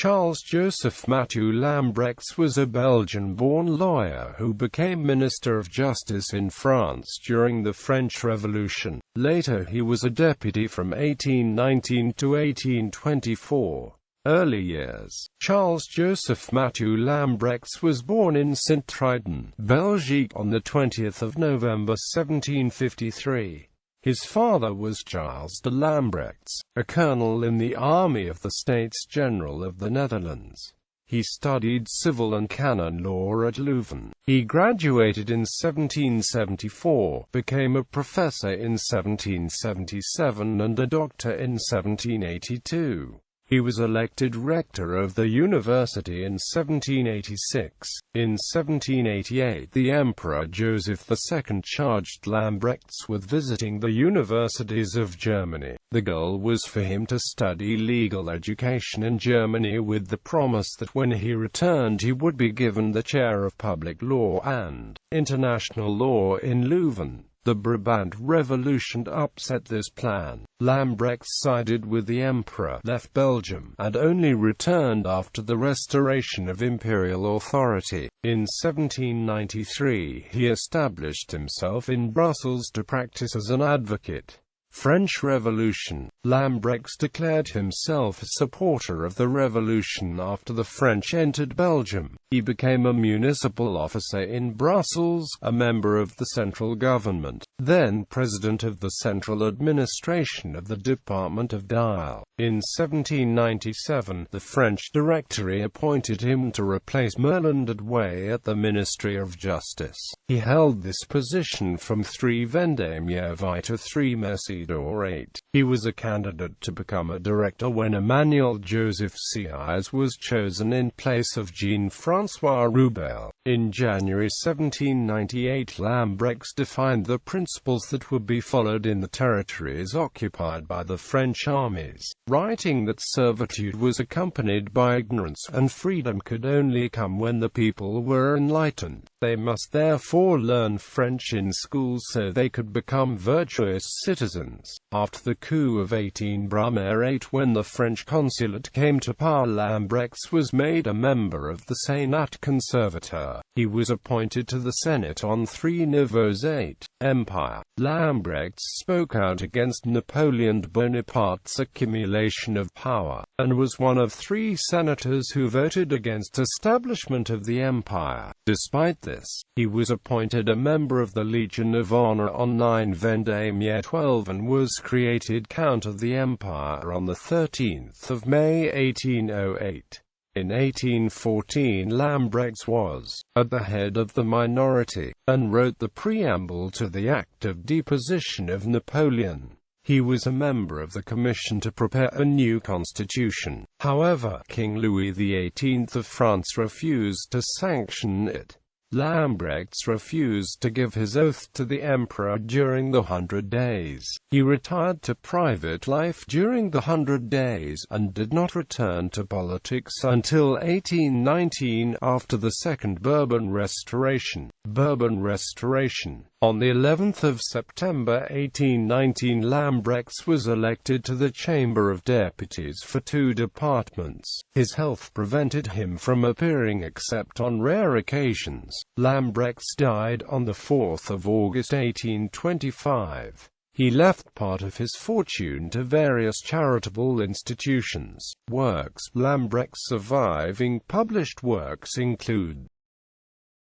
Charles Joseph Mathieu Lambrechts was a Belgian-born lawyer who became Minister of Justice in France during the French Revolution. Later he was a deputy from 1819 to 1824. Early years. Charles Joseph Mathieu Lambrechts was born in Sint-Truiden, Belgique, on 20 November 1753. His father was Gilles de Lambrechts, a colonel in the army of the States General of the Netherlands. He studied civil and canon law at Leuven. He graduated in 1774, became a professor in 1777 and a doctor in 1782. He was elected rector of the university in 1786. In 1788, the Emperor Joseph II charged Lambrechts with visiting the universities of Germany. The goal was for him to study legal education in Germany with the promise that when he returned he would be given the chair of public law and international law in Leuven. The Brabant Revolution upset this plan. Lambrechts sided with the emperor, left Belgium, and only returned after the restoration of imperial authority. In 1793, he established himself in Brussels to practice as an advocate. French Revolution. Lambrechts declared himself a supporter of the revolution after the French entered Belgium. He became a municipal officer in Brussels, a member of the central government, then president of the central administration of the Department of Dyle. In 1797, the French Directory appointed him to replace Merlin Dadway at the Ministry of Justice. He held this position from 3 Vendémiaire to 3 Messidor 8. He was a candidate to become a director when Emmanuel Joseph Sieyès was chosen in place of Jean-François Roubel. In January 1798, Lambrechts defined the principles that would be followed in the territories occupied by the French armies, writing that servitude was accompanied by ignorance, and freedom could only come when the people were enlightened. They must therefore learn French in schools so they could become virtuous citizens. After the coup of 18 Brumaire 8, when the French consulate came to power, Lambrechts was made a member of the Sénat conservateur. He was appointed to the Senate on 3 Niveaux 8. Empire. Lambrechts spoke out against Napoleon Bonaparte's accumulation of power, and was one of 3 senators who voted against establishment of the empire. Despite this, he was appointed a member of the Legion of Honor on 9 Vendémiaire 12 and was created Count of the Empire on 13 May 1808. In 1814, Lambrechts was at the head of the minority, and wrote the preamble to the Act of Deposition of Napoleon. He was a member of the commission to prepare a new constitution. However, King Louis XVIII of France refused to sanction it. Lambrechts refused to give his oath to the emperor during the 100 Days. He retired to private life during the 100 Days, and did not return to politics until 1819, after the Second Bourbon Restoration. On the 11th of September 1819, Lambrechts was elected to the Chamber of Deputies for 2 departments. His health prevented him from appearing except on rare occasions. Lambrechts died on 4 August 1825. He left part of his fortune to various charitable institutions. Works. Lambrechts' surviving published works include